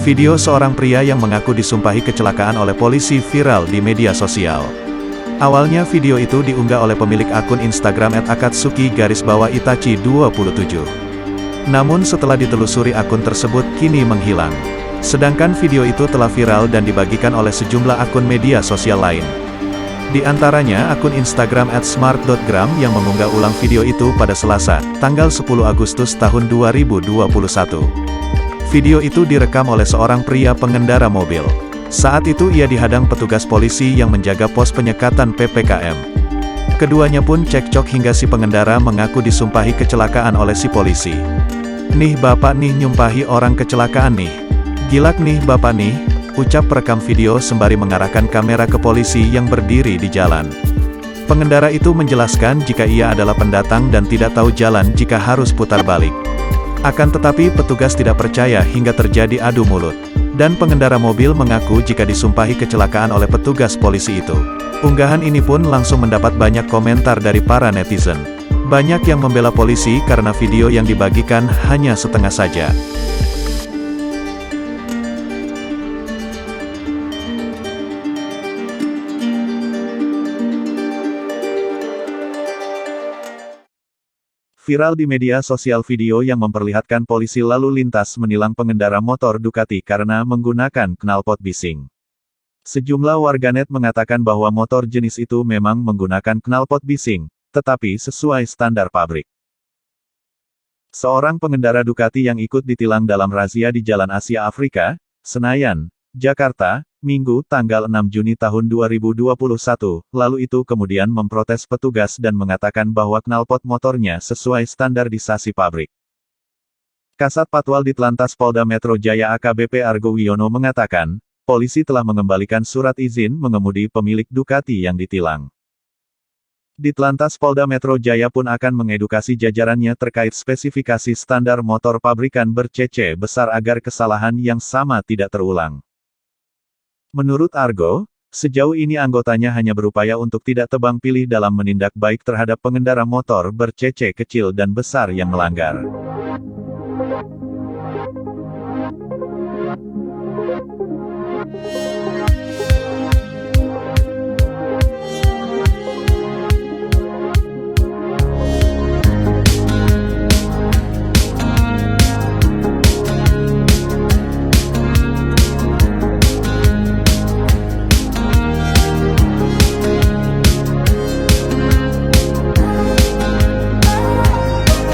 Video seorang pria yang mengaku disumpahi kecelakaan oleh polisi viral di media sosial. Awalnya video itu diunggah oleh pemilik akun Instagram @akatsuki_itachi27. Namun setelah ditelusuri akun tersebut kini menghilang. Sedangkan video itu telah viral dan dibagikan oleh sejumlah akun media sosial lain. Di antaranya akun Instagram @smart.gram yang mengunggah ulang video itu pada Selasa, tanggal 10 Agustus tahun 2021. Video itu direkam oleh seorang pria pengendara mobil. Saat itu ia dihadang petugas polisi yang menjaga pos penyekatan PPKM. Keduanya pun cekcok hingga si pengendara mengaku disumpahi kecelakaan oleh si polisi. "Nih bapak nih nyumpahi orang kecelakaan nih. Gilak nih bapak nih," ucap perekam video sembari mengarahkan kamera ke polisi yang berdiri di jalan. Pengendara itu menjelaskan jika ia adalah pendatang dan tidak tahu jalan jika harus putar balik. Akan tetapi petugas tidak percaya hingga terjadi adu mulut. Dan pengendara mobil mengaku jika disumpahi kecelakaan oleh petugas polisi itu. Unggahan ini pun langsung mendapat banyak komentar dari para netizen. Banyak yang membela polisi karena video yang dibagikan hanya setengah saja. Viral di media sosial video yang memperlihatkan polisi lalu lintas menilang pengendara motor Ducati karena menggunakan knalpot bising. Sejumlah warganet mengatakan bahwa motor jenis itu memang menggunakan knalpot bising, tetapi sesuai standar pabrik. Seorang pengendara Ducati yang ikut ditilang dalam razia di Jalan Asia Afrika, Senayan, Jakarta, Minggu tanggal 6 Juni tahun 2021, lalu itu kemudian memprotes petugas dan mengatakan bahwa knalpot motornya sesuai standarisasi pabrik. Kasat Patwal Ditlantas Polda Metro Jaya AKBP Argo Wiono mengatakan, polisi telah mengembalikan surat izin mengemudi pemilik Ducati yang ditilang. Ditlantas Polda Metro Jaya pun akan mengedukasi jajarannya terkait spesifikasi standar motor pabrikan ber-CC besar agar kesalahan yang sama tidak terulang. Menurut Argo, sejauh ini anggotanya hanya berupaya untuk tidak tebang pilih dalam menindak baik terhadap pengendara motor ber-CC kecil dan besar yang melanggar.